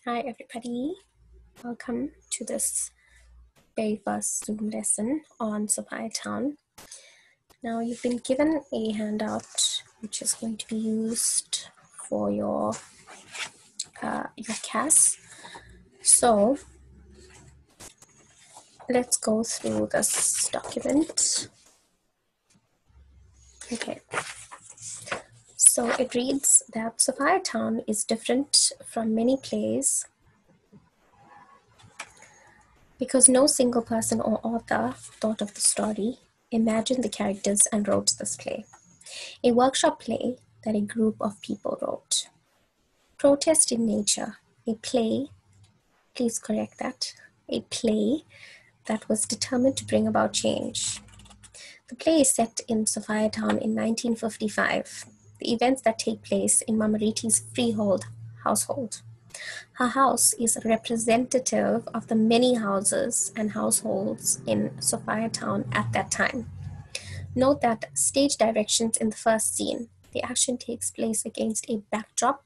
Hi everybody, welcome to this very first Zoom lesson on Sophiatown. Now you've been given a handout which is going to be used for your CAS. So let's go through this document. Okay, so it reads that Sophiatown is different from many plays because no single person or author thought of the story, imagined the characters, and wrote this play. A workshop play that a group of people wrote. Protest in Nature, a play, please correct that, a play that was determined to bring about change. The play is set in Sophiatown in 1955, the events that take place in Mama Riti's freehold household. Her house is representative of the many houses and households in Sophiatown at that time. Note that stage directions in the first scene. The action takes place against a backdrop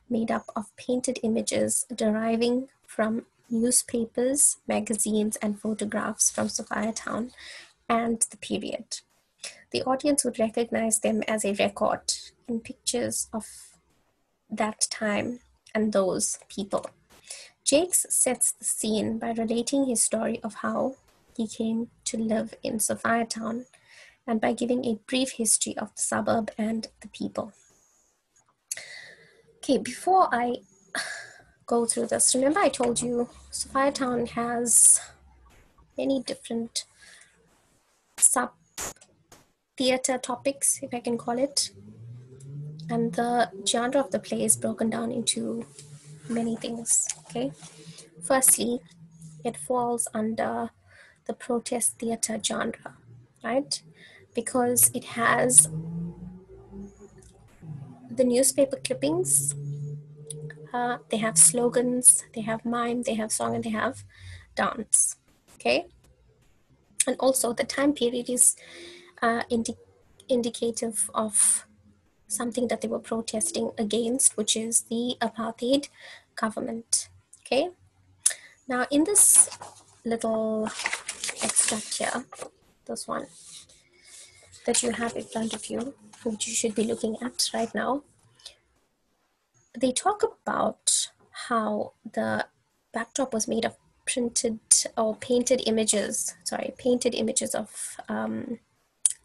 made up of painted images deriving from newspapers, magazines, and photographs from Sophiatown and the period. The audience would recognize them as a record in pictures of that time and those people. Jakes sets the scene by relating his story of how he came to live in Sophiatown and by giving a brief history of the suburb and the people. Okay, before I go through this, remember I told you Sophiatown has many different sub-theater topics, if I can call it, and the genre of the play is broken down into many things, okay? Firstly, it falls under the protest theater genre, right? Because it has the newspaper clippings, they have slogans, they have mime, they have song, and they have dance, okay? And also the time period is indicative of something that they were protesting against, which is the apartheid government, okay? Now in this little extract here, this one that you have in front of you, which you should be looking at right now, they talk about how the backdrop was made of painted images of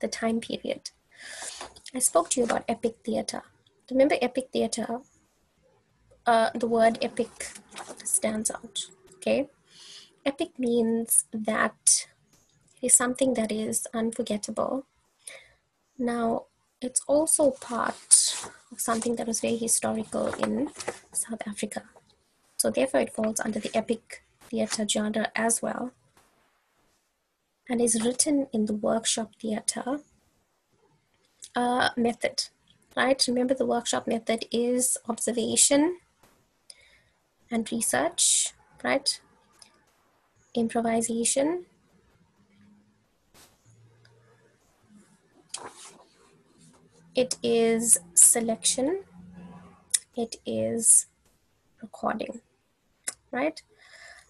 the time period. I spoke to you about epic theater. Remember epic theater? The word epic stands out, okay? Epic means that it is something that is unforgettable. Now, it's also part of something that was very historical in South Africa. So therefore it falls under the epic theater genre as well, and is written in the workshop theater method, right? Remember the workshop method is observation and research, right? Improvisation, it is selection, it is recording, right?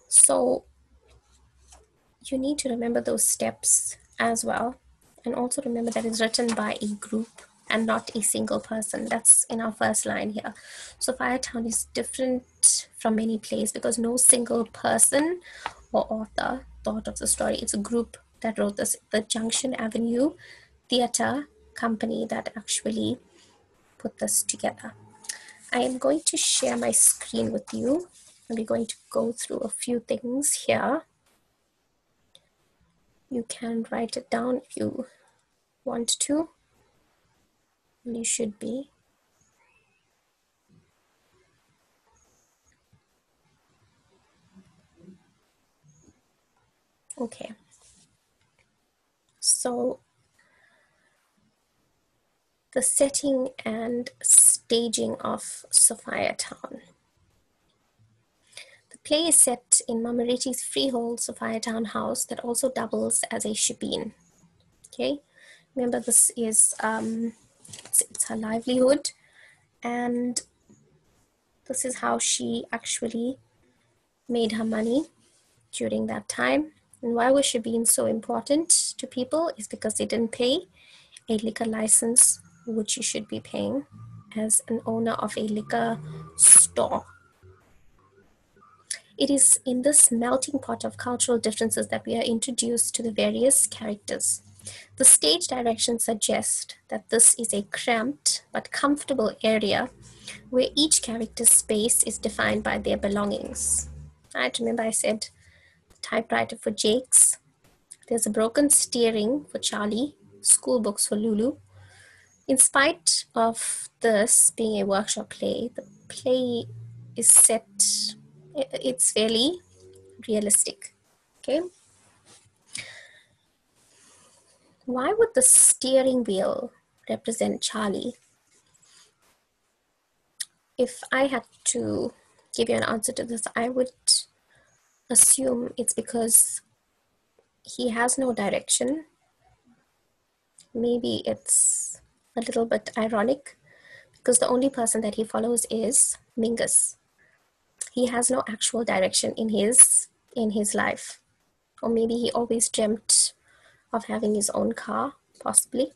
So you need to remember those steps as well, and also remember that it's written by a group and not a single person. That's in our first line here. So Sophiatown is different from many plays because no single person or author thought of the story. It's a group that wrote this, the Junction Avenue Theatre Company that actually put this together. I am going to share my screen with you, and we're going to go through a few things here. You can write it down if you want to. You should be. Okay. So the setting and staging of Sophiatown. The play is set in Mama Riti's freehold Sophiatown house that also doubles as a shebeen. Okay, remember this is it's her livelihood, and This is how she actually made her money during that time. And why was she being so important to people is because they didn't pay a liquor license, which you should be paying as an owner of a liquor store. It is in this melting pot of cultural differences that we are introduced to the various characters. The stage direction suggests that this is a cramped but comfortable area where each character's space is defined by their belongings. Right, remember I said typewriter for Jakes, there's a broken steering for Charlie, school books for Lulu. In spite of this being a workshop play, the play is set, it's fairly realistic. Okay. Why would the steering wheel represent Charlie? If I had to give you an answer to this, I would assume it's because he has no direction. Maybe it's a little bit ironic because the only person that he follows is Mingus. He has no actual direction in his life. Or maybe he always dreamt of having his own car, possibly.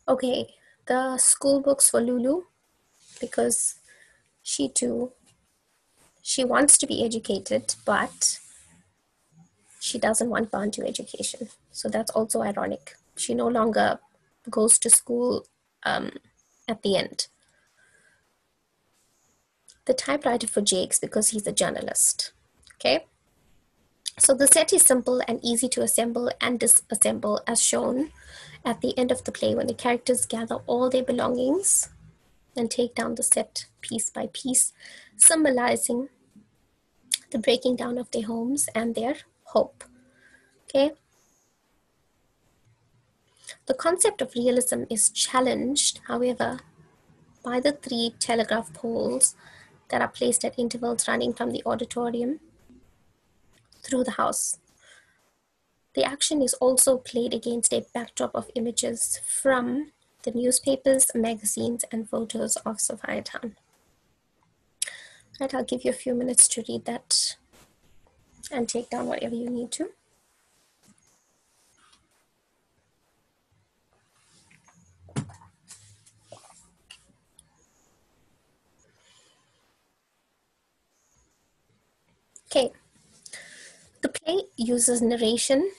Okay, the school books for Lulu, because she too, she wants to be educated, but she doesn't want Bantu education. So that's also ironic. She no longer goes to school at the end. The typewriter for Jakes because he's a journalist. Okay. So the set is simple and easy to assemble and disassemble as shown at the end of the play when the characters gather all their belongings and take down the set piece by piece, symbolizing the breaking down of their homes and their hope. Okay. The concept of realism is challenged, however, by the 3 telegraph poles that are placed at intervals running from the auditorium through the house. The action is also played against a backdrop of images from the newspapers, magazines, and photos of Sophiatown. Right, I'll give you a few minutes to read that and take down whatever you need to. Okay, the play uses narration,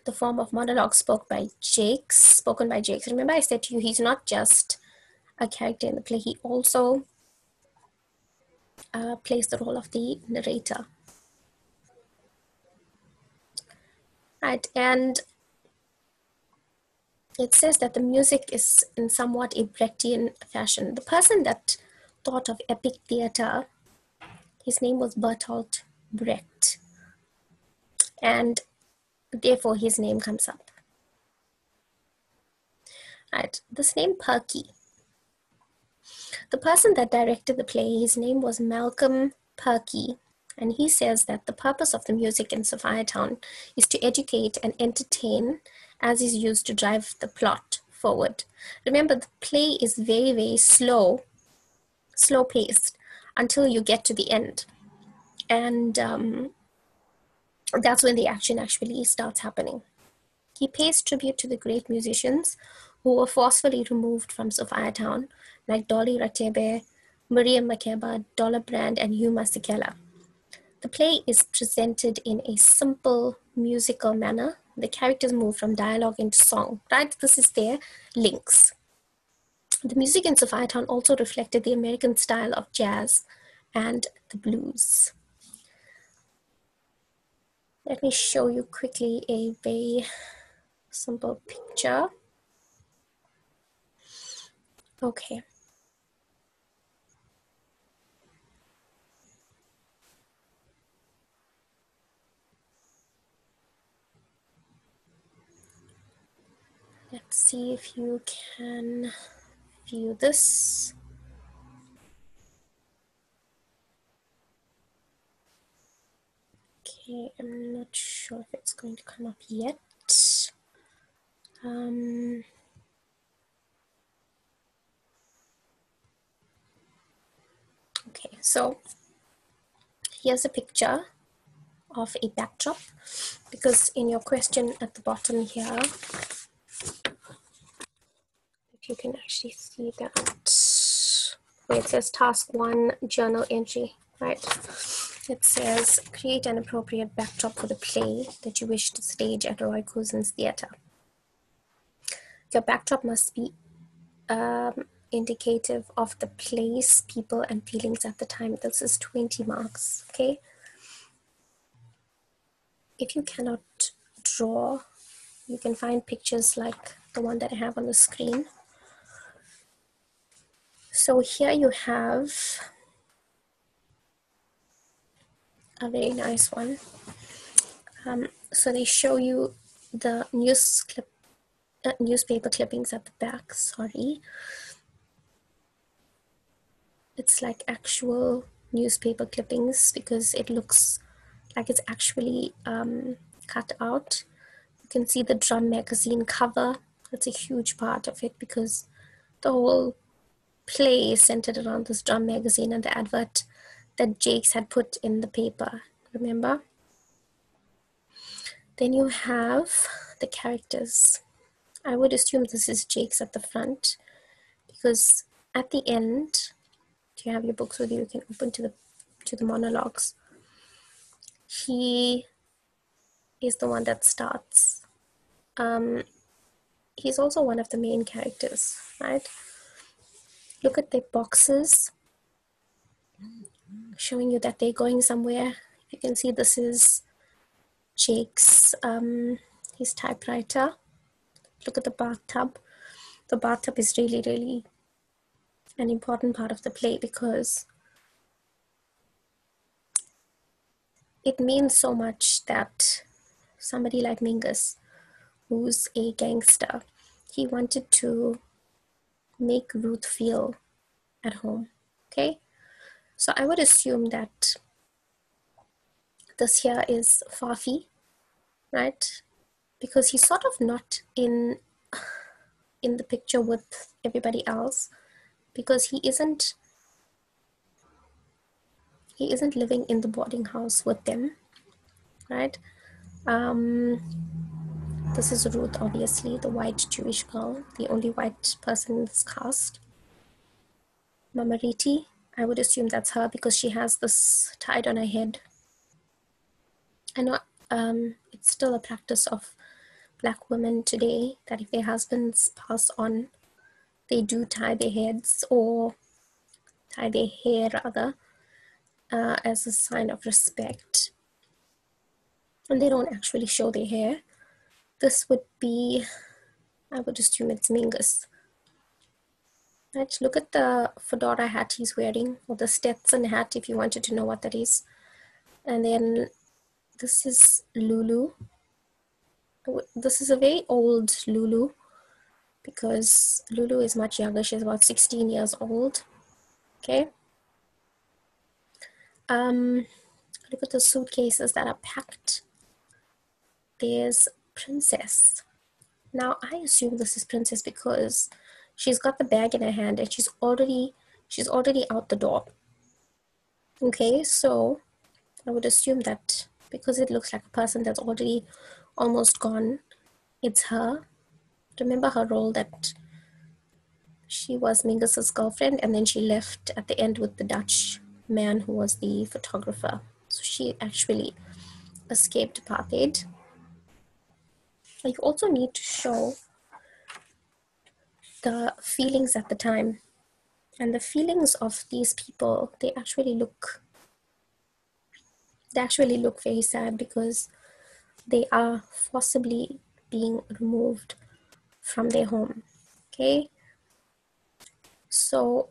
the form of monologue spoken by Jakes. Remember I said to you, he's not just a character in the play, he also plays the role of the narrator. Right, and it says that the music is in somewhat a Brechtian fashion. The person that thought of epic theater, his name was Bertolt Brecht, and therefore his name comes up. Right, this name Perky. The person that directed the play, his name was Malcolm Perky, and he says that the purpose of the music in Sophiatown is to educate and entertain as is used to drive the plot forward. Remember, the play is very, very slow paced until you get to the end. And that's when the action actually starts happening. He pays tribute to the great musicians who were forcefully removed from Sophiatown, like Dolly Ratebe, Miriam Makeba, Dollar Brand, and Hugh Masekela. The play is presented in a simple musical manner. The characters move from dialogue into song, right? This is their links. The music in Sophiatown also reflected the American style of jazz and the blues. Let me show you quickly a very simple picture. Okay. Let's see if you can view this. Okay, I'm not sure if it's going to come up yet. So here's a picture of a backdrop, because in your question at the bottom here, if you can actually see that, where it says task 1 journal entry, right? It says create an appropriate backdrop for the play that you wish to stage at Roy Cousin's Theatre. Your backdrop must be indicative of the place, people, and feelings at the time. This is 20 marks, okay? If you cannot draw, you can find pictures like the one that I have on the screen. So here you have a very nice one. So they show you the newspaper clippings at the back, sorry. It's like actual newspaper clippings because it looks like it's actually cut out. You can see the Drum magazine cover. That's a huge part of it because the whole play is centered around this Drum magazine and the advert that Jakes had put in the paper, remember? Then you have the characters. I would assume this is Jakes at the front because at the end, if you have your books with you, you can open to the monologues. He is the one that starts. He's also one of the main characters, right? Look at their boxes, showing you that they're going somewhere. You can see this is Jake's, his typewriter. Look at the bathtub. The bathtub is really, really an important part of the play because it means so much that somebody like Mingus, who's a gangster, he wanted to make Ruth feel at home, okay? So I would assume that this here is Fafi, right? Because he's sort of not in the picture with everybody else because he isn't living in the boarding house with them, right? This is Ruth, obviously, the white Jewish girl, the only white person in this cast. Mamariti, I would assume that's her because she has this tied on her head. I know it's still a practice of Black women today that if their husbands pass on, they do tie their heads or tie their hair rather as a sign of respect. And they don't actually show their hair. This would be, I would assume it's Mingus. Right, look at the fedora hat he's wearing, or the Stetson hat if you wanted to know what that is. And then this is Lulu. This is a very old Lulu because Lulu is much younger. She's about 16 years old. Okay. Look at the suitcases that are packed. There's Princess. Now I assume this is Princess because she's got the bag in her hand and she's already out the door. Okay, so I would assume that because it looks like a person that's already almost gone, it's her. Remember her role that she was Mingus's girlfriend and then she left at the end with the Dutch man who was the photographer. So she actually escaped apartheid. You also need to show the feelings at the time. And the feelings of these people, they actually look very sad because they are forcibly being removed from their home. Okay, so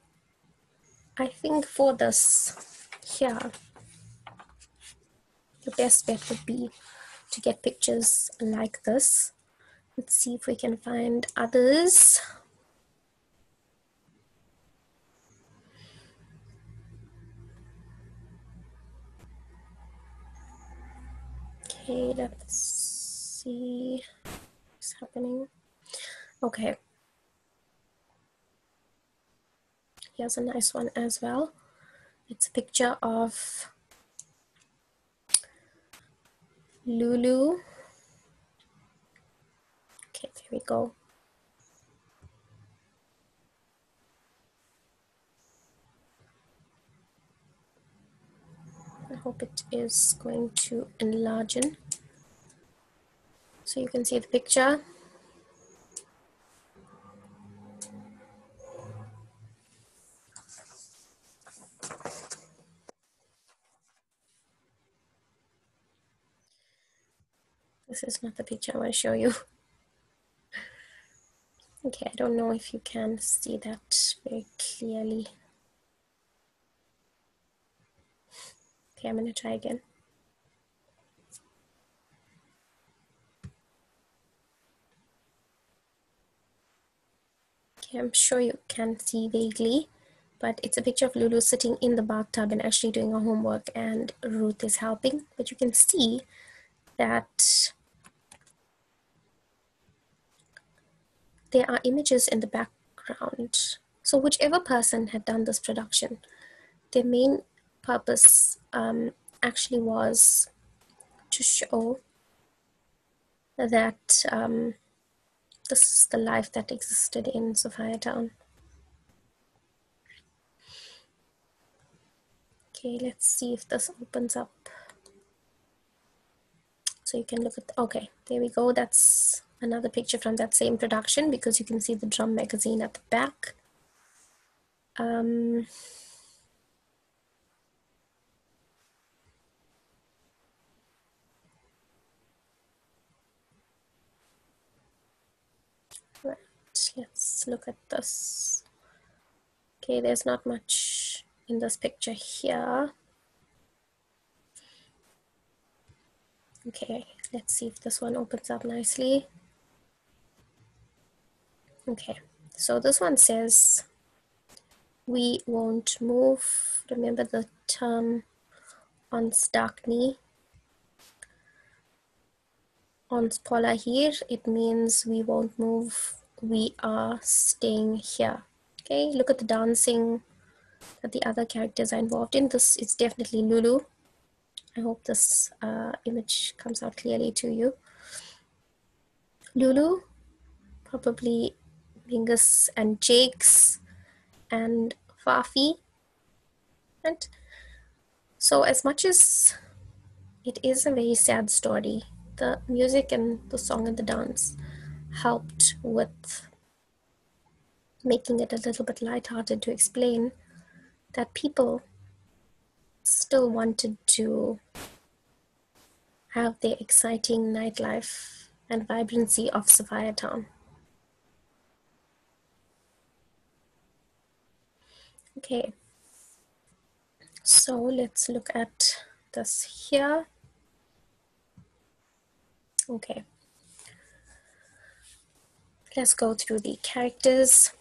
I think for this here, the best bet would be to get pictures like this. Let's see if we can find others. Okay, let's see what's happening. Okay, here's a nice one as well. It It's a picture of Lulu. Okay, there we go. I hope it is going to enlarge in so you can see the picture. This is not the picture I want to show you. Okay, I don't know if you can see that very clearly. Okay, I'm going to try again. Okay, I'm sure you can see vaguely, but it's a picture of Lulu sitting in the bathtub and actually doing her homework, and Ruth is helping. But you can see that there are images in the background. So whichever person had done this production, their main purpose actually was to show that this is the life that existed in Sophiatown. Okay, let's see if this opens up. So you can look at, okay, there we go. That's another picture from that same production because you can see the drum magazine at the back. Right, let's look at this. Okay, there's not much in this picture here. Okay, let's see if this one opens up nicely. Okay, so this one says, we won't move. Remember the term on Starkney. On Spola here, it means we won't move. We are staying here. Okay, look at the dancing that the other characters are involved in. This is definitely Lulu. I hope this image comes out clearly to you. Lulu, probably Mingus and Jakes and Fafi. And so as much as it is a very sad story, the music and the song and the dance helped with making it a little bit lighthearted to explain that people still wanted to have the exciting nightlife and vibrancy of Sophiatown. Okay, so let's look at this here. Okay, let's go through the characters.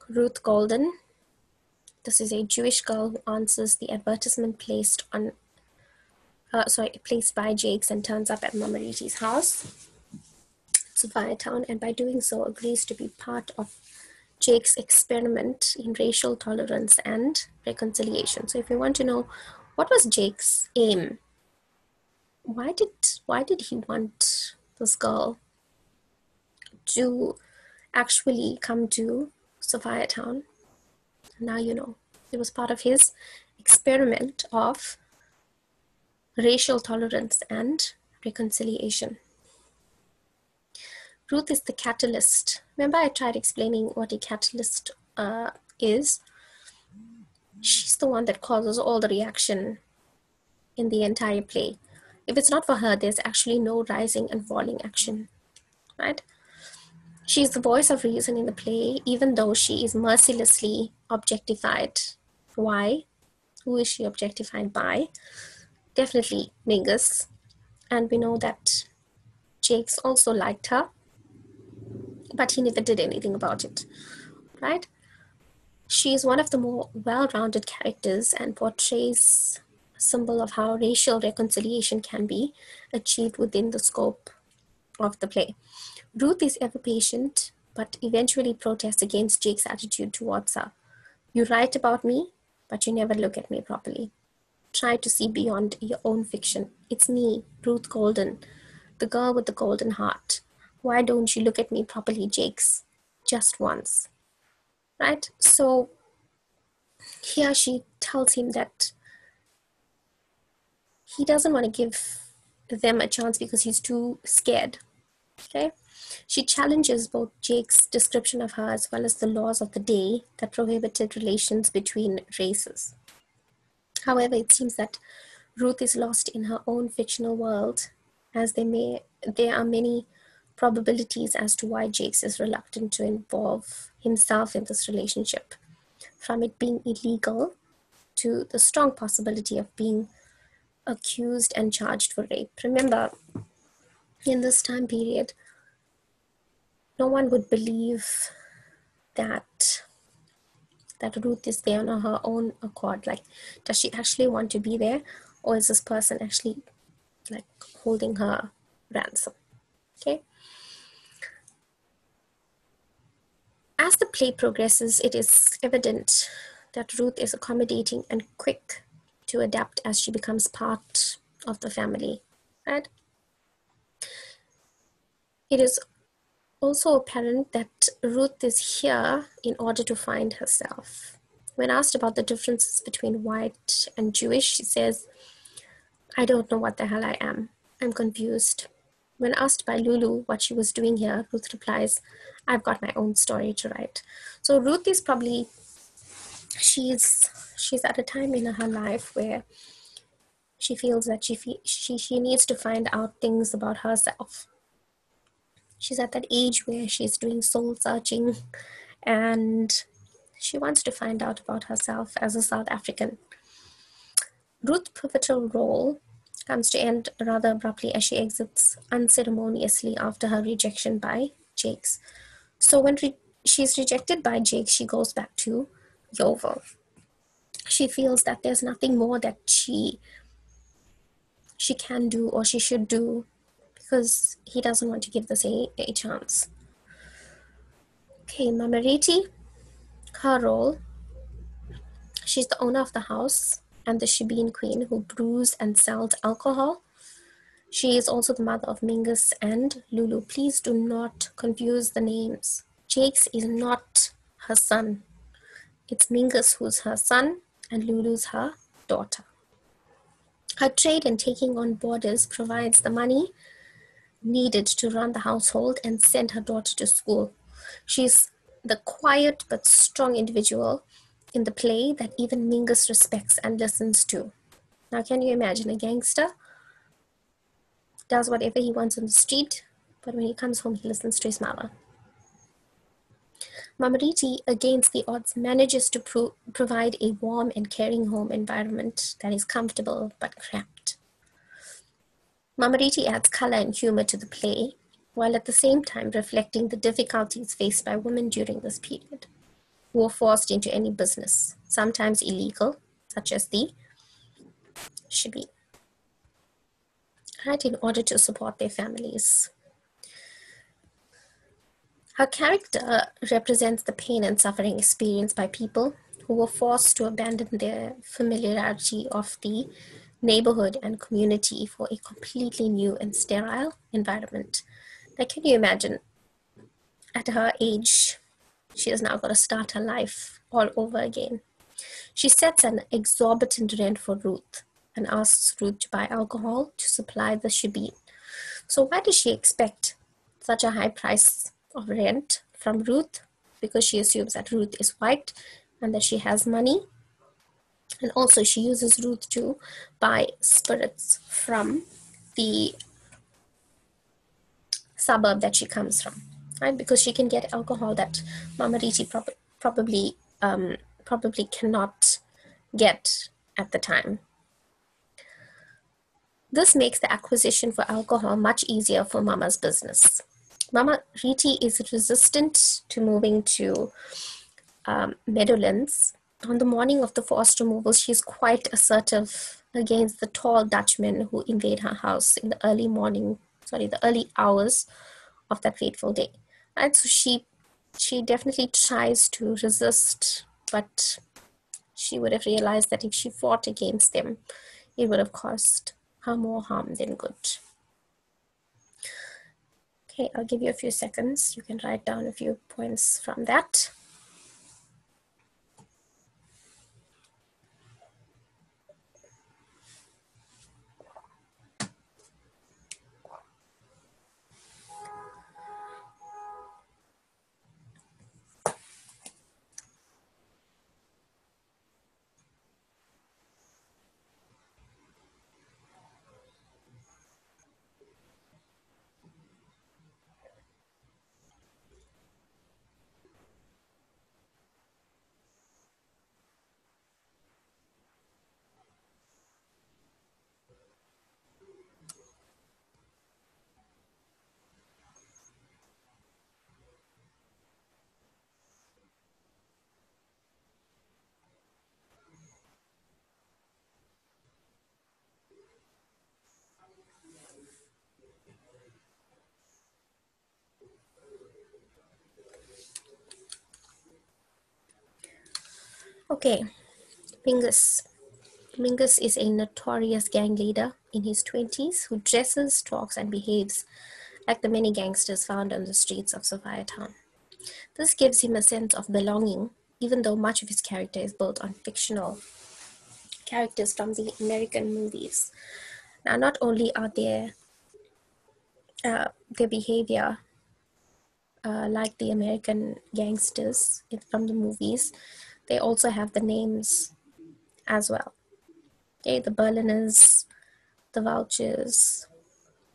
Ruth Golden. This is a Jewish girl who answers the advertisement placed by Jakes and turns up at Mama Riti's house, Sophiatown, and by doing so agrees to be part of Jake's experiment in racial tolerance and reconciliation. So if you want to know what was Jake's aim, why did he want this girl to actually come to Sophiatown? Now you know. It was part of his experiment of racial tolerance and reconciliation. Ruth is the catalyst. Remember I tried explaining what a catalyst is? She's the one that causes all the reaction in the entire play. If it's not for her, there's actually no rising and falling action, right? She's the voice of reason in the play, even though she is mercilessly objectified. Why? Who is she objectified by? Definitely Mingus. And we know that Jakes also liked her, but he never did anything about it, right? She is one of the more well-rounded characters and portrays a symbol of how racial reconciliation can be achieved within the scope of the play. Ruth is ever patient, but eventually protests against Jake's attitude towards her. You write about me, but you never look at me properly. Try to see beyond your own fiction. It's me, Ruth Golden, the girl with the golden heart. Why don't you look at me properly, Jakes? Just once. Right? So here she tells him that he doesn't want to give them a chance because he's too scared. Okay? She challenges both Jake's description of her as well as the laws of the day that prohibited relations between races. However, it seems that Ruth is lost in her own fictional world, as there are many probabilities as to why Jakes is reluctant to involve himself in this relationship, from it being illegal to the strong possibility of being accused and charged for rape. Remember, in this time period, no one would believe that Ruth is there on her own accord. Like, does she actually want to be there, or is this person actually like holding her ransom? Okay. As the play progresses, it is evident that Ruth is accommodating and quick to adapt as she becomes part of the family. Right? It is also apparent that Ruth is here in order to find herself. When asked about the differences between white and Jewish, she says, "I don't know what the hell I am. I'm confused." When asked by Lulu what she was doing here, Ruth replies, "I've got my own story to write." So Ruth is probably, she's at a time in her life where she feels that she needs to find out things about herself. She's at that age where she's doing soul searching, and she wants to find out about herself as a South African. Ruth's pivotal role comes to end rather abruptly as she exits unceremoniously after her rejection by Jakes. So when she's rejected by Jakes, she goes back to Yeovil. She feels that there's nothing more that she can do or she should do because he doesn't want to give this a chance. Okay, Mamariti, her role, she's the owner of the house and the shebeen queen who brews and sells alcohol. She is also the mother of Mingus and Lulu. Please do not confuse the names. Jakes is not her son. It's Mingus who's her son and Lulu's her daughter. Her trade in taking on boarders provides the money needed to run the household and send her daughter to school. She's the quiet but strong individual in the play that even Mingus respects and listens to. Now, can you imagine a gangster? Does whatever he wants on the street, but when he comes home, he listens to his mother. Mamariti, against the odds, manages to provide a warm and caring home environment that is comfortable but cramped. Mamariti adds color and humor to the play, while at the same time reflecting the difficulties faced by women during this period, who were forced into any business, sometimes illegal, such as the shebeen, right, in order to support their families. Her character represents the pain and suffering experienced by people who were forced to abandon their familiarity of the neighborhood and community for a completely new and sterile environment. Like, can you imagine, at her age, she has now got to start her life all over again. She sets an exorbitant rent for Ruth and asks Ruth to buy alcohol to supply the shebeen. So why does she expect such a high price of rent from Ruth? Because she assumes that Ruth is white and that she has money. And also she uses Ruth to buy spirits from the suburb that she comes from, right? Because she can get alcohol that Mamariti probably cannot get at the time. This makes the acquisition for alcohol much easier for Mama's business. Mama Riti is resistant to moving to Meadowlands. On the morning of the forced removal, she's quite assertive against the tall Dutchmen who invade her house in the early hours of that fateful day. Right, so she definitely tries to resist, but she would have realized that if she fought against them, it would have caused her more harm than good. Okay, I'll give you a few seconds. You can write down a few points from that. Okay, Mingus. Mingus is a notorious gang leader in his 20s who dresses, talks, and behaves like the many gangsters found on the streets of Sophiatown. This gives him a sense of belonging, even though much of his character is built on fictional characters from the American movies. Now, not only are their behavior like the American gangsters from the movies, they also have the names as well. Okay, the Berliners, the Vultures,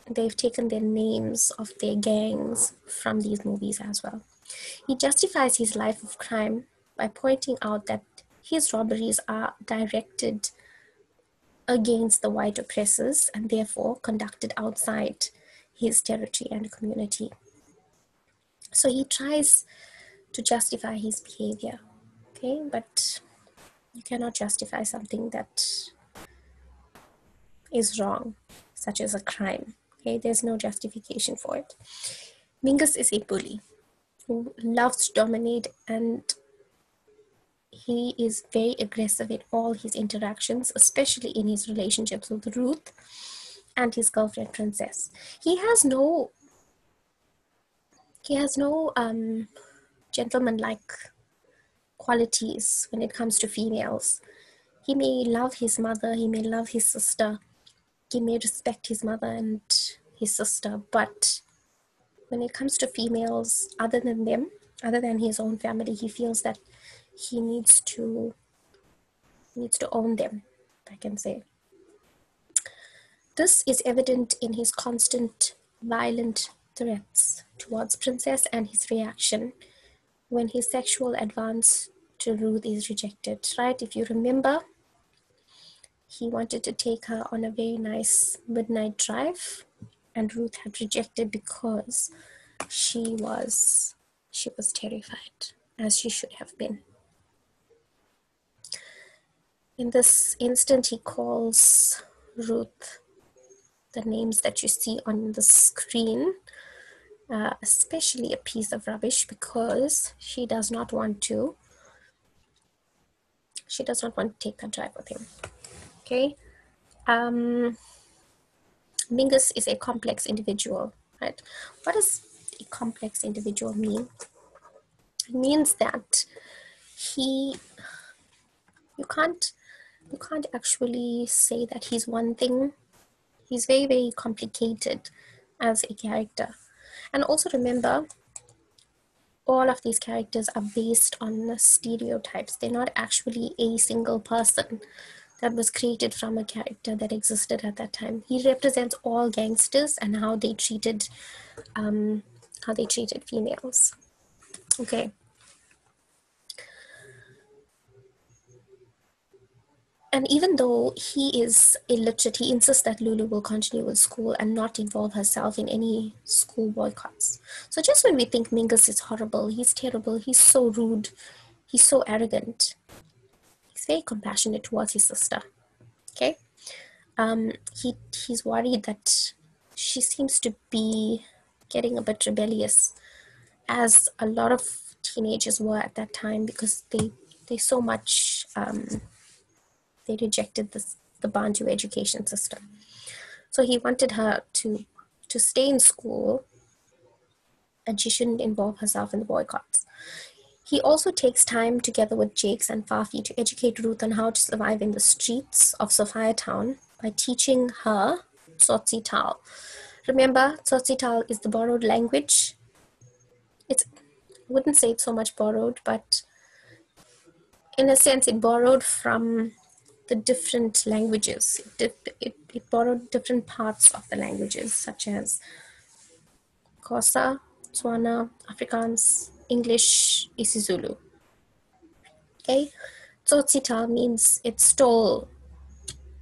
they've taken their names of their gangs from these movies as well. He justifies his life of crime by pointing out that his robberies are directed against the white oppressors and therefore conducted outside his territory and community. So he tries to justify his behavior, okay? But you cannot justify something that is wrong, such as a crime, okay? There's no justification for it. Mingus is a bully who loves to dominate, and he is very aggressive in all his interactions, especially in his relationships with Ruth and his girlfriend Princess. He has no gentleman-like qualities when it comes to females. He may love his mother, he may love his sister, he may respect his mother and his sister, but when it comes to females, other than his own family, he feels that he needs to own them, I can say. This is evident in his constant violent threats towards Princess and his reaction when his sexual advance to Ruth is rejected, right? If you remember, he wanted to take her on a very nice midnight drive, and Ruth had rejected because she was terrified, as she should have been. In this instant, he calls Ruth the names that you see on the screen, especially a piece of rubbish, because she does not want to take that drive with him. Okay. Mingus is a complex individual, right? What does a complex individual mean? It means that you can't actually say that he's one thing. He's very, very complicated as a character. And also remember, all of these characters are based on stereotypes. They're not actually a single person that was created from a character that existed at that time. He represents all gangsters and how they treated females. Okay. And even though he is illiterate, he insists that Lulu will continue with school and not involve herself in any school boycotts. So just when we think Mingus is horrible, he's terrible, he's so rude, he's so arrogant, he's very compassionate towards his sister. Okay? He's worried that she seems to be getting a bit rebellious, as a lot of teenagers were at that time, because they they so much, they rejected the Bantu education system. So he wanted her to stay in school, and she shouldn't involve herself in the boycotts. He also takes time together with Jakes and Fafi to educate Ruth on how to survive in the streets of Sophiatown by teaching her Tsotsitaal. Remember, Tsotsitaal is the borrowed language. I wouldn't say it's so much borrowed, but in a sense, it borrowed from the different languages. It borrowed different parts of the languages, such as Xhosa, Tswana, Afrikaans, English, isiZulu. Okay, Tsotsitaal means it stole,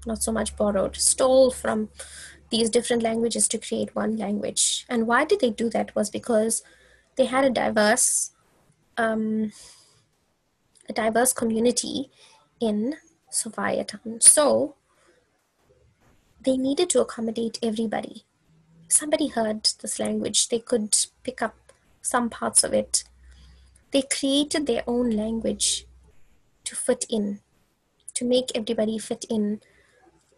not so much borrowed, stole from these different languages to create one language. And why did they do that? Was because they had a diverse community in Sophiatown. So they needed to accommodate everybody. If somebody heard this language, they could pick up some parts of it. They created their own language to fit in, to make everybody fit in.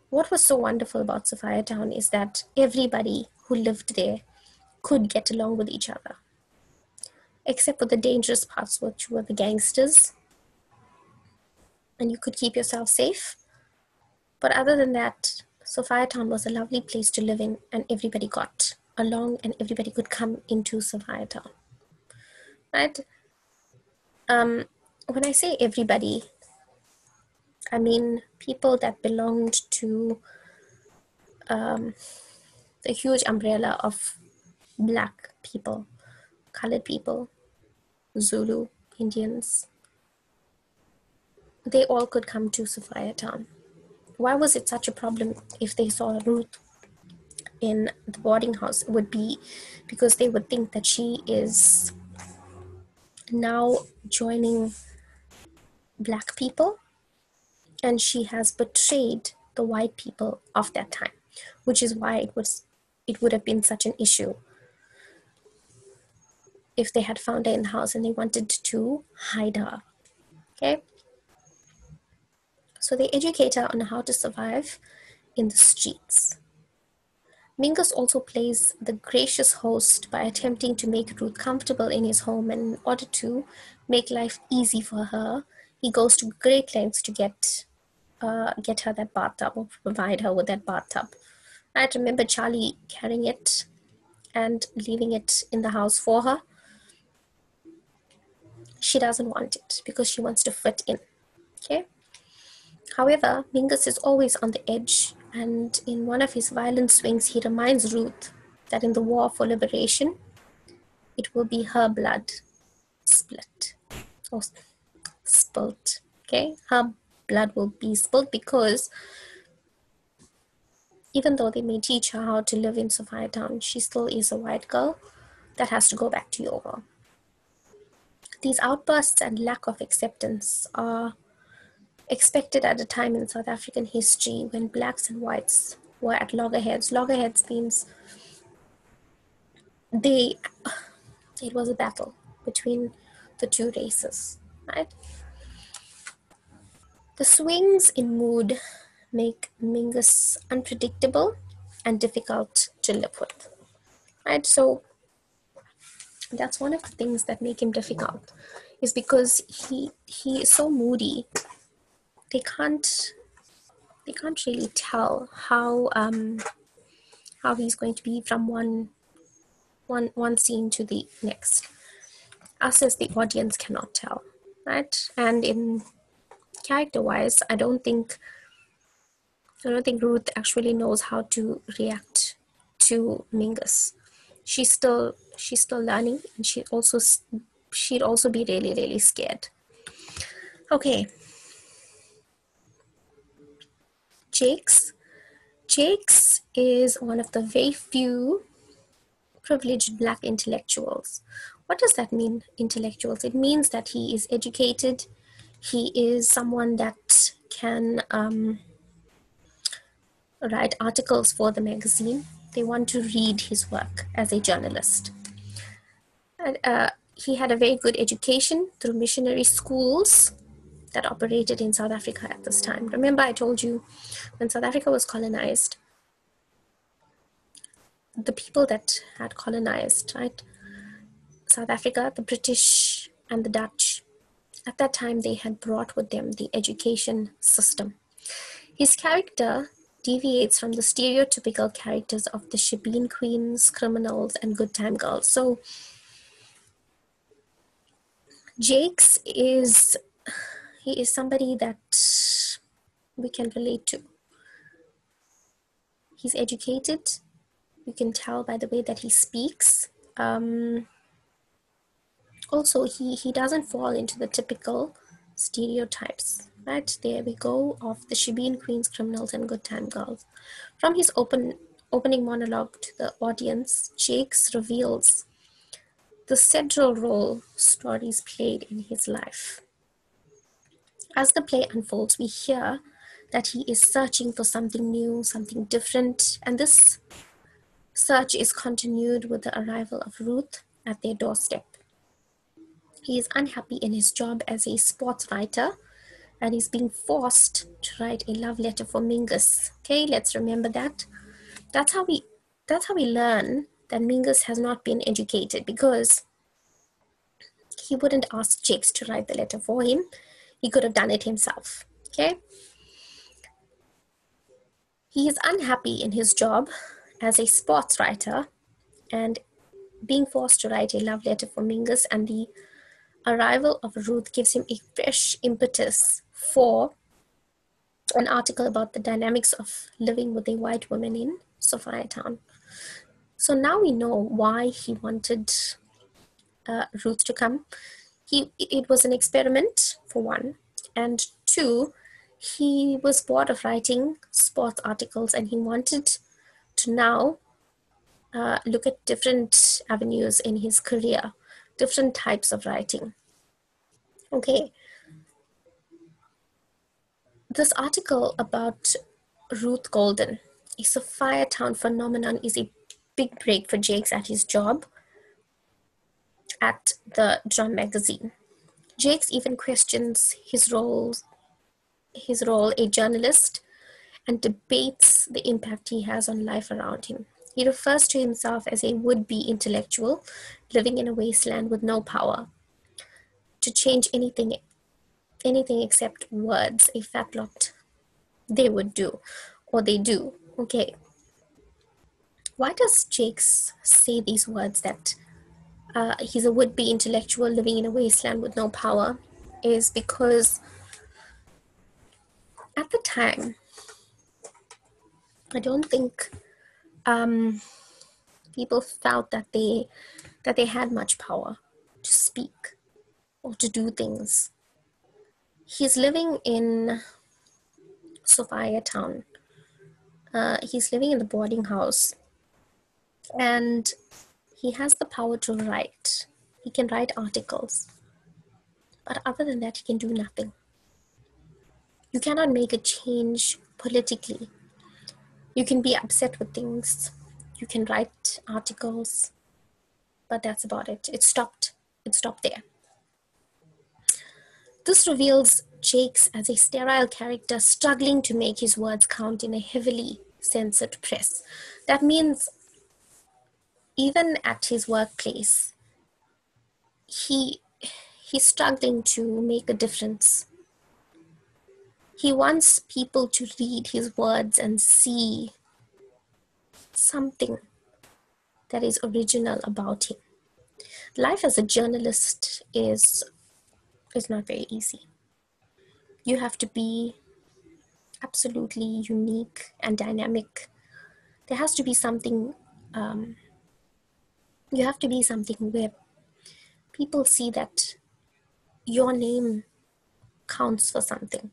What was so wonderful about Sophiatown is that everybody who lived there could get along with each other, except for the dangerous parts, which were the gangsters, and you could keep yourself safe. But other than that, Sophiatown was a lovely place to live in, and everybody got along, and everybody could come into Sophiatown. Right? When I say everybody, I mean people that belonged to the huge umbrella of Black people, colored people, Zulu, Indians. They all could come to Sophiatown. Why was it such a problem if they saw Ruth in the boarding house? It would be because they would think that she is now joining Black people, and she has betrayed the white people of that time, which is why it would have been such an issue if they had found her in the house and they wanted to hide her. Okay, so they educate her on how to survive in the streets. Mingus also plays the gracious host by attempting to make Ruth comfortable in his home, and in order to make life easy for her, he goes to great lengths to get her that bathtub, or provide her with that bathtub. I remember Charlie carrying it and leaving it in the house for her. She doesn't want it because she wants to fit in. Okay. However, Mingus is always on the edge, and in one of his violent swings, he reminds Ruth that in the war for liberation, it will be her blood split or spilt. Okay, her blood will be spilt because even though they may teach her how to live in Sophiatown, she still is a white girl that has to go back to Yoga. These outbursts and lack of acceptance are expected at a time in South African history when blacks and whites were at loggerheads. Loggerheads means it was a battle between the two races, right? The swings in mood make Mingus unpredictable and difficult to live with, right? So that's one of the things that make him difficult, is because he is so moody. They can't really tell how he's going to be from one scene to the next. Us as the audience cannot tell, right? And in character-wise, I don't think Ruth actually knows how to react to Mingus. She's still learning, and she'd also be really, really scared. Okay. Jakes is one of the very few privileged Black intellectuals. What does that mean, intellectuals? It means that he is educated. He is someone that can write articles for the magazine. They want to read his work as a journalist. And, he had a very good education through missionary schools that operated in South Africa at this time. Remember, I told you when South Africa was colonized, the people that had colonized, right, South Africa, the British and the Dutch, at that time they had brought with them the education system. His character deviates from the stereotypical characters of the shebeen queens, criminals, and good time girls. So Jakes is somebody that we can relate to. He's educated. You can tell by the way that he speaks. Also, he doesn't fall into the typical stereotypes. Right, there we go, of the shebeen queens, criminals, and good time girls. From his opening monologue to the audience, Jakes reveals the central role stories played in his life. As the play unfolds, we hear that he is searching for something new, something different, and this search is continued with the arrival of Ruth at their doorstep. He is unhappy in his job as a sports writer, and he's being forced to write a love letter for Mingus. Okay, let's remember that. That's how we learn that Mingus has not been educated, because he wouldn't ask Jakes to write the letter for him. He could have done it himself. Okay. He is unhappy in his job as a sports writer and being forced to write a love letter for Mingus, and the arrival of Ruth gives him a fresh impetus for an article about the dynamics of living with a white woman in Sophiatown. So now we know why he wanted Ruth to come. It was an experiment, for one, and two, he was bored of writing sports articles and he wanted to now look at different avenues in his career, different types of writing. Okay. This article about Ruth Golden, a Sophiatown phenomenon, is a big break for Jakes at his job at the Drum magazine. Jakes even questions his role, a journalist, and debates the impact he has on life around him. He refers to himself as a would-be intellectual living in a wasteland with no power to change anything except words. A fat lot they would do, or they do. Okay. Why does Jakes say these words that he's a would-be intellectual living in a wasteland with no power? Is because at the time, I don't think people felt that they had much power to speak or to do things. He's living in Sophiatown. He's living in the boarding house, and he has the power to write. He can write articles, but other than that, he can do nothing. You cannot make a change politically. You can be upset with things. You can write articles, but that's about it. It stopped there. This reveals Jakes as a sterile character struggling to make his words count in a heavily censored press. That means even at his workplace, he's struggling to make a difference. He wants people to read his words and see something that is original about him. Life as a journalist is not very easy. You have to be absolutely unique and dynamic. There has to be something, you have to be something where people see that your name counts for something.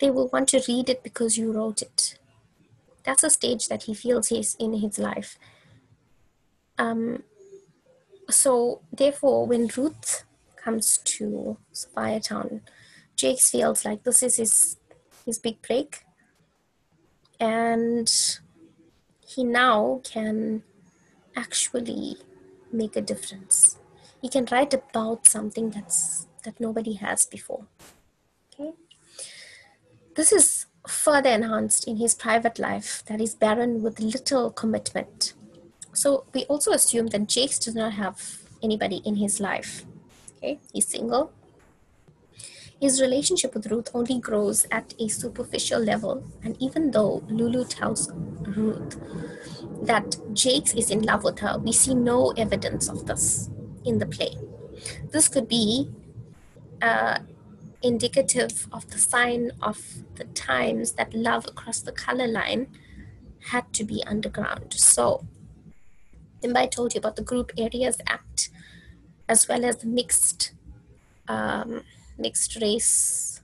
They will want to read it because you wrote it. That's a stage that he feels he's in his life. So therefore, when Ruth comes to Sophiatown, Jakes feels like this is his big break, and he now can actually make a difference. He can write about something that nobody has before. Okay. This is further enhanced in his private life that is barren with little commitment. So we also assume that Jakes does not have anybody in his life. Okay, he's single. His relationship with Ruth only grows at a superficial level, and even though Lulu tells Ruth that Jakes is in love with her, we see no evidence of this in the play. This could be indicative of the sign of the times that love across the color line had to be underground. So, remember I told you about the Group Areas Act, as well as the mixed race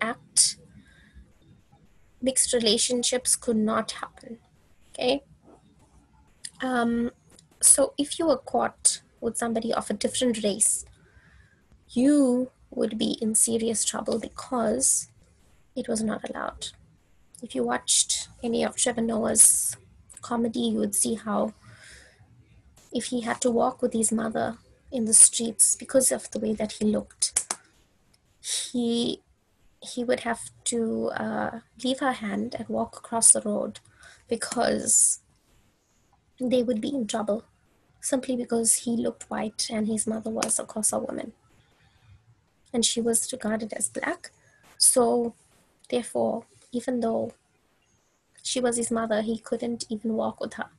act. Mixed relationships could not happen. Okay. So if you were caught with somebody of a different race, you would be in serious trouble because it was not allowed. If you watched any of Trevor Noah's comedy, you would see how if he had to walk with his mother in the streets because of the way that he looked, he would have to leave her hand and walk across the road because they would be in trouble simply because he looked white and his mother was, of course, a woman. And she was regarded as black. So, therefore, even though she was his mother, he couldn't even walk with her.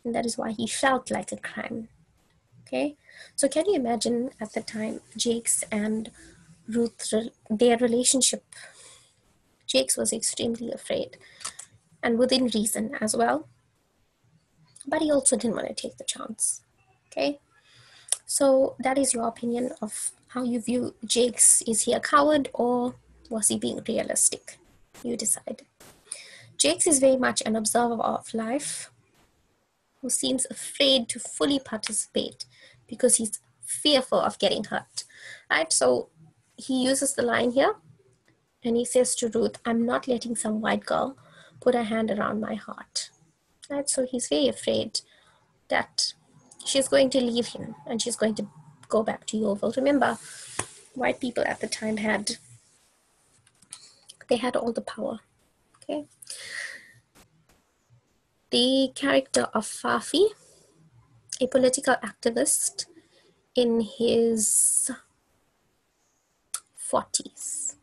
And that is why he felt like a crime. Okay? So, can you imagine at the time, Jakes and Ruth, their relationship? Jakes was extremely afraid, and within reason as well. But he also didn't want to take the chance. Okay? So that is your opinion of how you view Jakes. Is he a coward or was he being realistic? You decide. Jakes is very much an observer of life who seems afraid to fully participate because he's fearful of getting hurt. Right? So he uses the line here and he says to Ruth, "I'm not letting some white girl put her hand around my heart." Right? So he's very afraid that she's going to leave him and she's going to go back to Yeovil. Remember, white people at the time had all the power. Okay. The character of Fafi, a political activist in his 40s.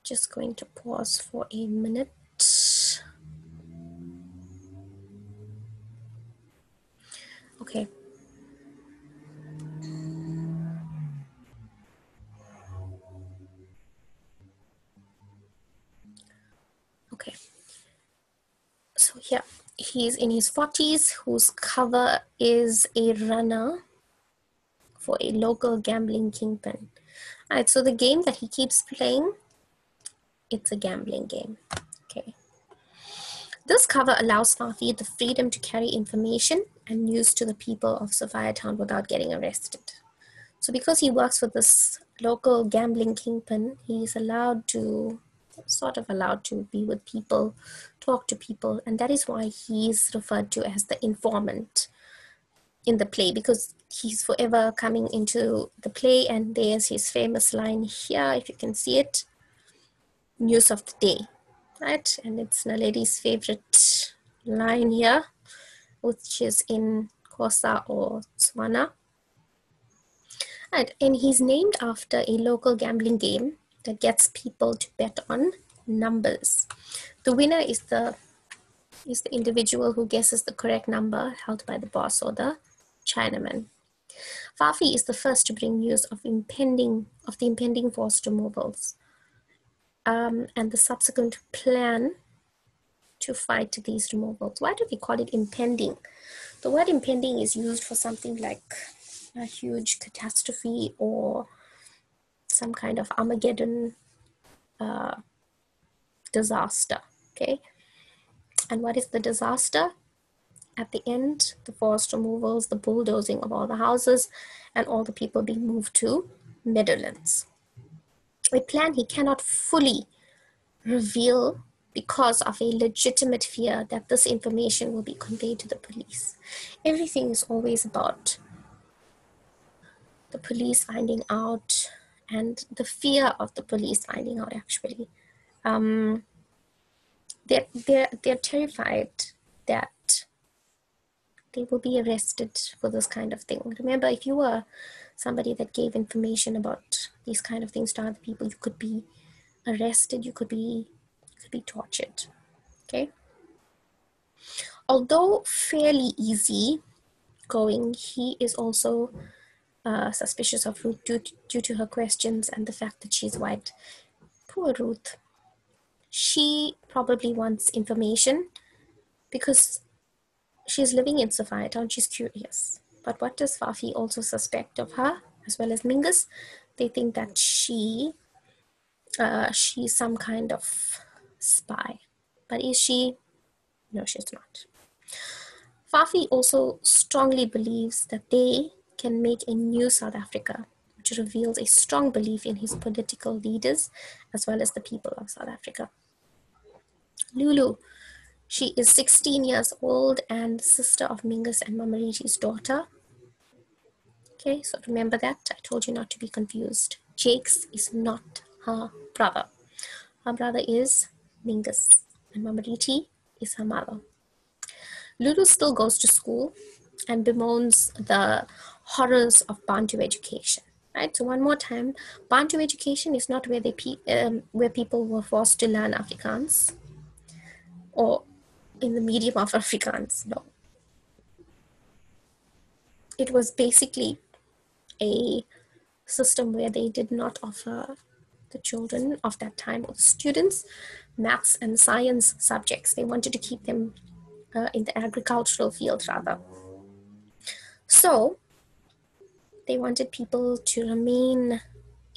Just going to pause for a minute. Okay. Okay. So here, he's in his 40s, whose cover is a runner for a local gambling kingpin. All right, so the game that he keeps playing, it's a gambling game. Okay. This cover allows Fafi the freedom to carry information and news to the people of Sophiatown without getting arrested. So because he works for this local gambling kingpin, he's sort of allowed to be with people, talk to people, and that is why he's referred to as the informant in the play, because he's forever coming into the play. And there's his famous line here, if you can see it, news of the day, right? And it's Naledi's favorite line here, which is in Xhosa or Tswana. Right, and he's named after a local gambling game that gets people to bet on numbers. The winner is the individual who guesses the correct number held by the boss or the Chinaman. Fafi is the first to bring news of the impending forced removals and the subsequent plan to fight these removals. Why do we call it impending? The word impending is used for something like a huge catastrophe or some kind of Armageddon disaster. Okay, and what is the disaster? At the end, the forced removals, the bulldozing of all the houses, and all the people being moved to Netherlands. A plan he cannot fully reveal because of a legitimate fear that this information will be conveyed to the police. Everything is always about the police finding out and the fear of the police finding out, actually. They're terrified that they will be arrested for this kind of thing. Remember, if you were somebody that gave information about these kind of things to other people, you could be arrested, you could be tortured. Okay. Although fairly easy going, he is also suspicious of Ruth due to her questions and the fact that she's white. Poor Ruth. She probably wants information because she's living in Sophiatown. She's curious. But what does Fafi also suspect of her, as well as Mingus? They think that she's some kind of spy. But is she? No, she's not. Fafi also strongly believes that they can make a new South Africa, which reveals a strong belief in his political leaders as well as the people of South Africa. Lulu, she is 16 years old and sister of Mingus and Mamariti's daughter. Okay, so remember that. I told you not to be confused. Jakes is not her brother. Her brother is Mingus and Mamariti is her mother. Lulu still goes to school and bemoans the horrors of Bantu education. Right. So one more time, Bantu education is not where where people were forced to learn Afrikaans or in the medium of Afrikaans. No, it was basically a system where they did not offer the children of that time or the students maths and science subjects. They wanted to keep them in the agricultural field rather. So they wanted people to remain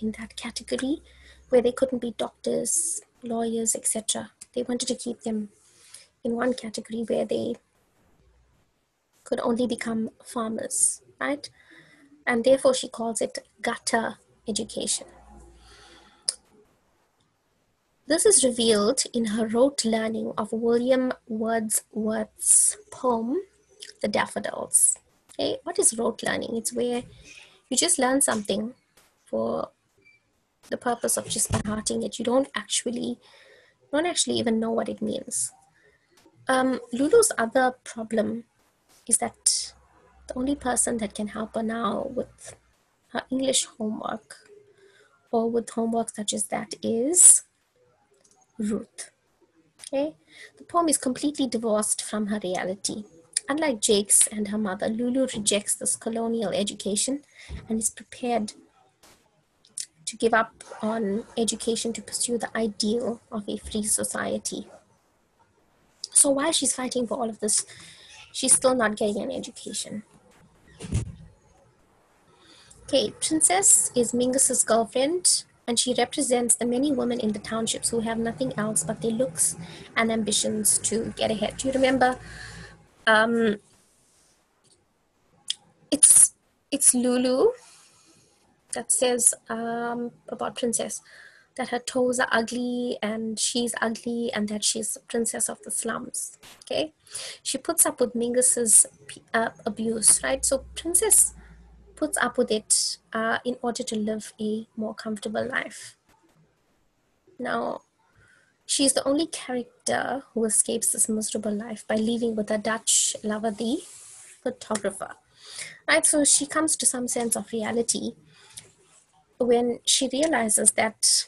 in that category where they couldn't be doctors, lawyers, etc. They wanted to keep them in one category where they could only become farmers, right? And therefore she calls it gutter education. This is revealed in her rote learning of William Wordsworth's poem, The Daffodils. Okay, what is rote learning? It's where you just learn something for the purpose of just by hearting it. You don't actually even know what it means. Lulu's other problem is that the only person that can help her now with her English homework or with homework such as that is Ruth. Okay, the poem is completely divorced from her reality. Unlike Jakes and her mother, Lulu rejects this colonial education and is prepared to give up on education to pursue the ideal of a free society. So while she's fighting for all of this, she's still not getting an education. Okay, Princess is Mingus's girlfriend, and she represents the many women in the townships who have nothing else but their looks and ambitions to get ahead. Do you remember? It's Lulu that says about Princess that her toes are ugly and she's ugly and that she's a princess of the slums. Okay, she puts up with Mingus's abuse, right? So Princess puts up with it in order to live a more comfortable life. Now, she's the only character who escapes this miserable life by leaving with her Dutch lover, the photographer. Right, so she comes to some sense of reality when she realizes that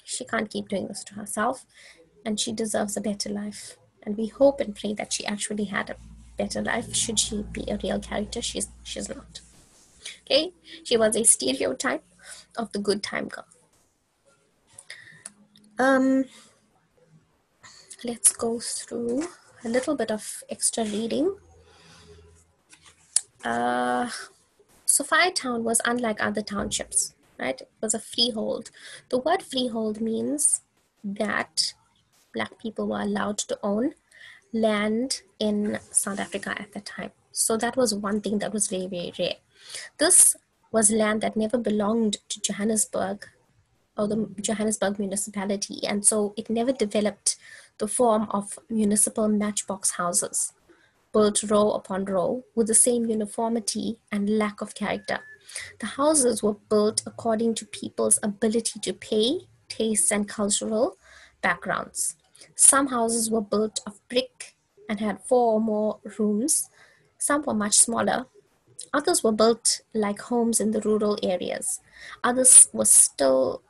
she can't keep doing this to herself and she deserves a better life. And we hope and pray that she actually had a better life. Should she be a real character? She's not. Okay, she was a stereotype of the good time girl. Let's go through a little bit of extra reading. Sophiatown was unlike other townships, right? It was a freehold. The word freehold means that Black people were allowed to own land in South Africa at the time. So that was one thing that was very, very rare. This was land that never belonged to Johannesburg or the Johannesburg municipality, and so it never developed the form of municipal matchbox houses built row upon row with the same uniformity and lack of character. The houses were built according to people's ability to pay, tastes, and cultural backgrounds. Some houses were built of brick and had 4 or more rooms. Some were much smaller. Others were built like homes in the rural areas. Others still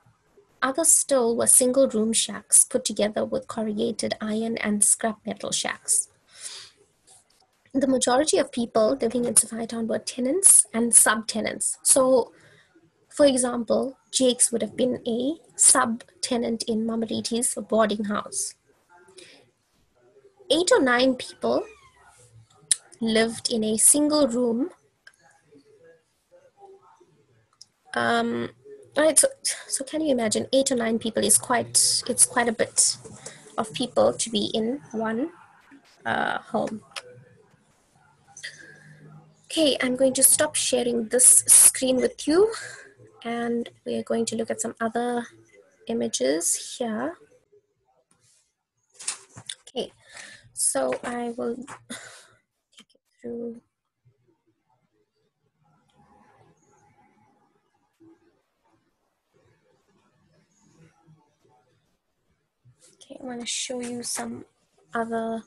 were single room shacks put together with corrugated iron and scrap metal shacks. The majority of people living in Sophiatown were tenants and subtenants. So, for example, Jake's would have been a subtenant in Mamariti's boarding house. 8 or 9 people lived in a single room. Right, so can you imagine 8 or 9 people is quite a bit of people to be in one home. Okay, I'm going to stop sharing this screen with you, and we're going to look at some other images here. Okay, so I will take you through. Okay, I want to show you some other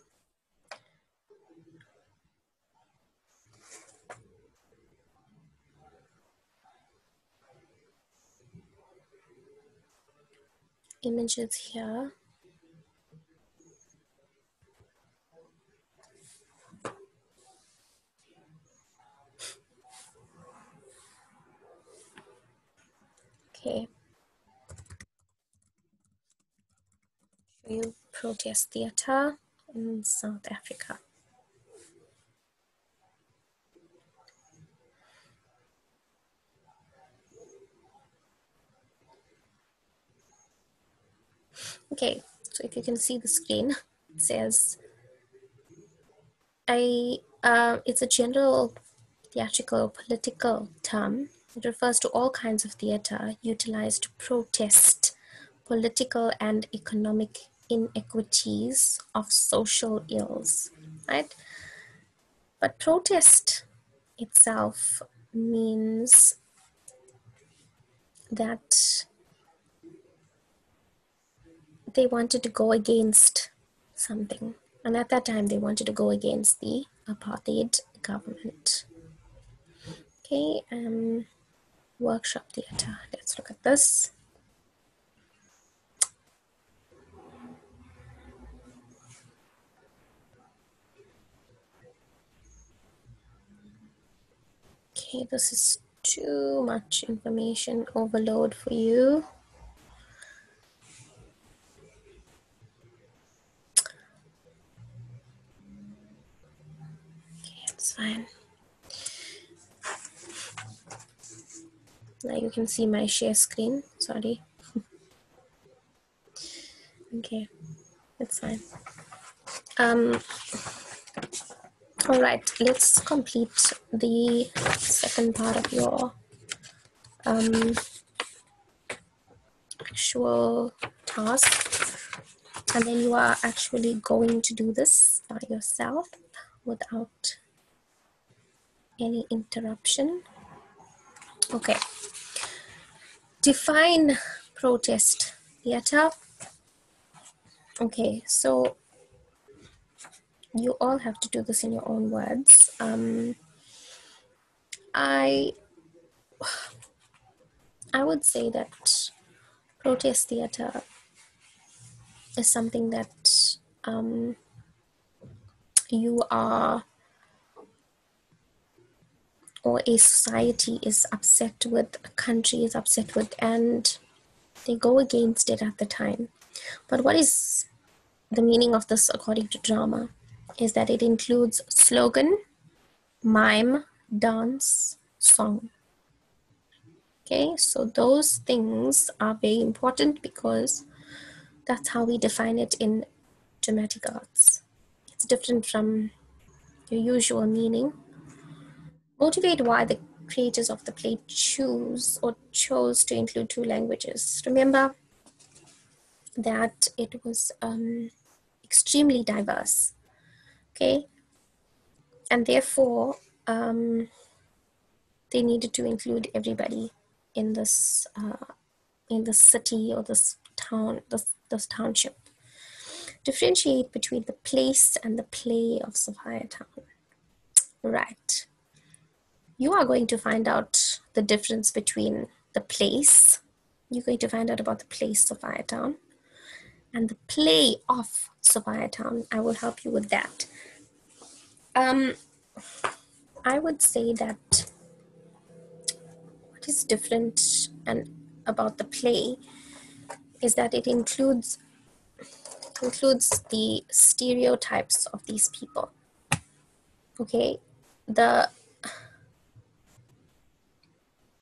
images here. Okay, show you protest theater in South Africa. Okay, so if you can see the screen, it says it's a general theatrical political term. It refers to all kinds of theater utilized to protest political and economic inequities of social ills, right? But protest itself means that they wanted to go against something. And at that time, they wanted to go against the apartheid government. Okay, workshop theater. Let's look at this. Okay, this is too much information overload for you. Okay, it's fine. Now you can see my share screen. Sorry. Okay, it's fine. All right, let's complete the second part of your actual task, and then you are actually going to do this by yourself without any interruption. Okay, define protest theater. Okay, so you all have to do this in your own words. I would say that protest theater is something that you are, or a society is upset with, a country is upset with, and they go against it at the time. But what is the meaning of this according to drama is that it includes slogan, mime, dance, song. Okay, so those things are very important because that's how we define it in dramatic arts. It's different from your usual meaning. Motivate why the creators of the play chose to include 2 languages. Remember that it was extremely diverse, okay? And therefore, they needed to include everybody in this city or this town, this township. Differentiate between the place and the play of Sophiatown. Right. You are going to find out the difference between the place. You're going to find out about the place Sophiatown and the play of Sophiatown. I will help you with that. I would say that what is different and about the play is that it includes the stereotypes of these people. Okay, the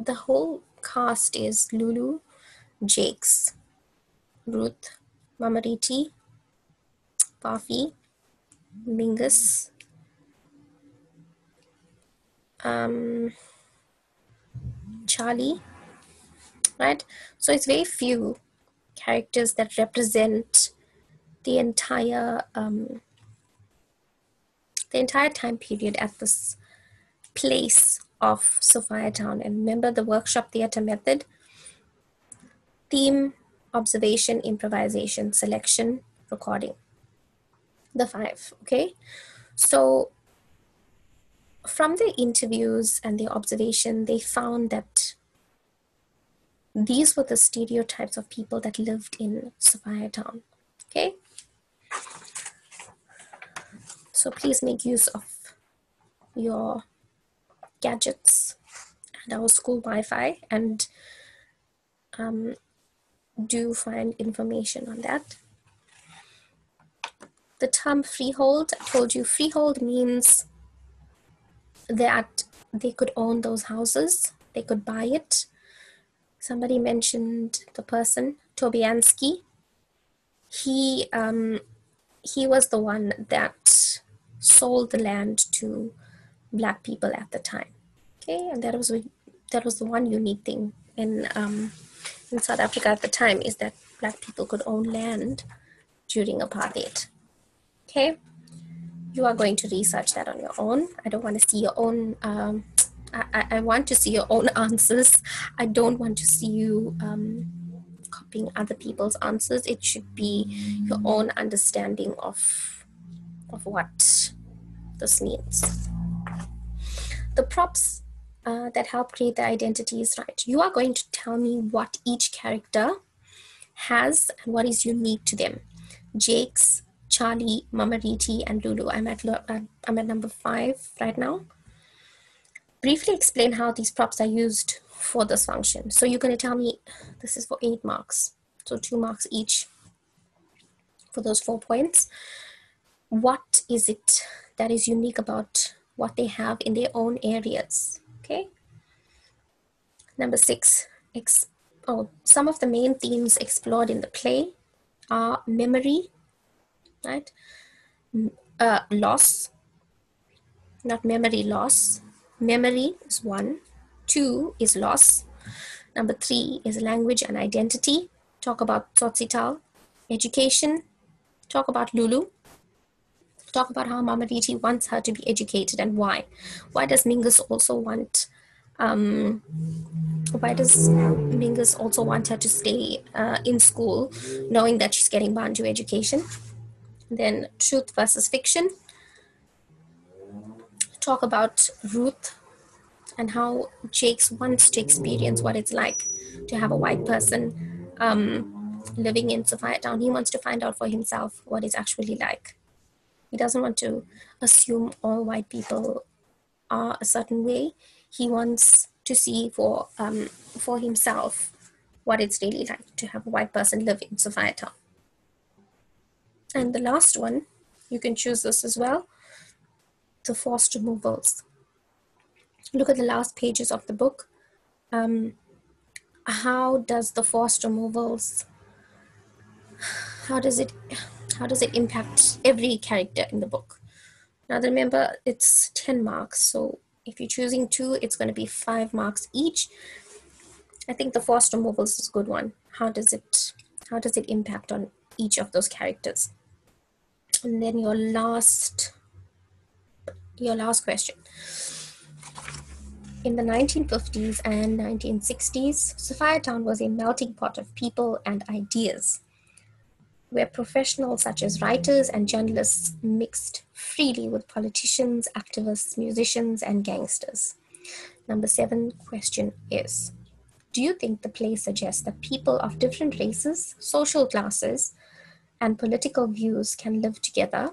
whole cast is Lulu, Jakes, Ruth, Mamariti, Puffy, Mingus, Charlie, right? So it's very few characters that represent the entire time period at this place of Sophiatown. And remember the workshop theater method: theme, observation, improvisation, selection, recording. The 5, okay? So from the interviews and the observation, they found that these were the stereotypes of people that lived in Sophiatown, okay? So please make use of your gadgets and our school Wi-Fi and do find information on that. The term freehold, I told you freehold means that they could own those houses, they could buy it. Somebody mentioned the person, Tobiansky. He was the one that sold the land to Black people at the time. Okay, and that was the one unique thing in South Africa at the time, is that Black people could own land during apartheid. Okay, you are going to research that on your own. I don't want to see your own. I want to see your own answers. I don't want to see you copying other people's answers. It should be your own understanding of what this means. The props that help create the identities, right? You are going to tell me what each character has and what is unique to them. Jakes, Charlie, Mamariti, and Lulu. I'm at number 5 right now. Briefly explain how these props are used for this function. So you're going to tell me this is for 8 marks. So 2 marks each for those 4 points. What is it that is unique about what they have in their own areas? Okay. Number 6, some of the main themes explored in the play are memory, right? Loss, not memory loss. Memory is 1. 2 is loss. Number 3 is language and identity. Talk about Tsotsitaal. Education. Talk about Lulu. Talk about how Mamariti wants her to be educated and why. Why does Mingus also want her to stay in school, knowing that she's getting Bantu education? Then truth versus fiction. Talk about Ruth and how Jakes wants to experience what it's like to have a white person living in Sophiatown. He wants to find out for himself what it's actually like. He doesn't want to assume all white people are a certain way. He wants to see for himself what it's really like to have a white person live in Sophiatown. And the last one, you can choose this as well, the forced removals. Look at the last pages of the book. How does the forced removals, how does it impact every character in the book? Now remember, it's 10 marks. So if you're choosing 2, it's going to be 5 marks each. I think the forced removals is a good one. How does it impact on each of those characters? And then your last question. In the 1950s and 1960s, Sophiatown was a melting pot of people and ideas, where professionals such as writers and journalists mixed freely with politicians, activists, musicians, and gangsters. Number 7 question is, do you think the play suggests that people of different races, social classes, and political views can live together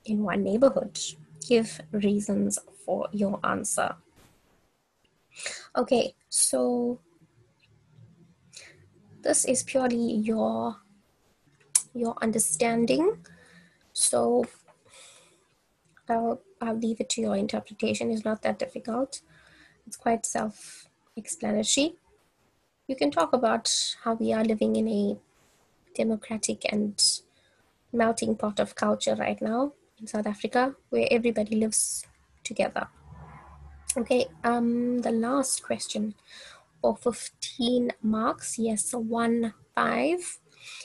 in one neighborhood? Give reasons for your answer. Okay, so this is purely your understanding. So I'll leave it to your interpretation. It's not that difficult. It's quite self-explanatory. You can talk about how we are living in a democratic and melting pot of culture right now in South Africa, where everybody lives together. Okay, the last question for 15 marks. Yes, 1 5.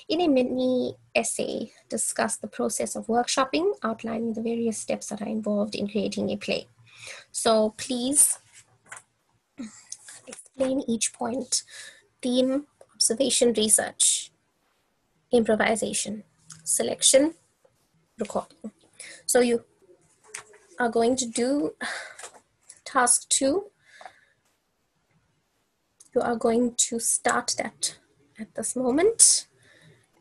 In a mini essay, discuss the process of workshopping, outlining the various steps that are involved in creating a play. So please explain each point. Theme, observation, research, improvisation, selection, recording. So you are going to do task 2. You are going to start that at this moment,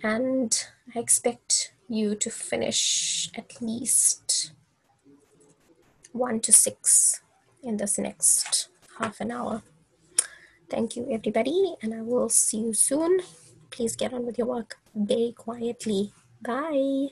and I expect you to finish at least 1 to 6 in this next half an hour. Thank you, everybody, and I will see you soon. Please get on with your work very quietly. Bye.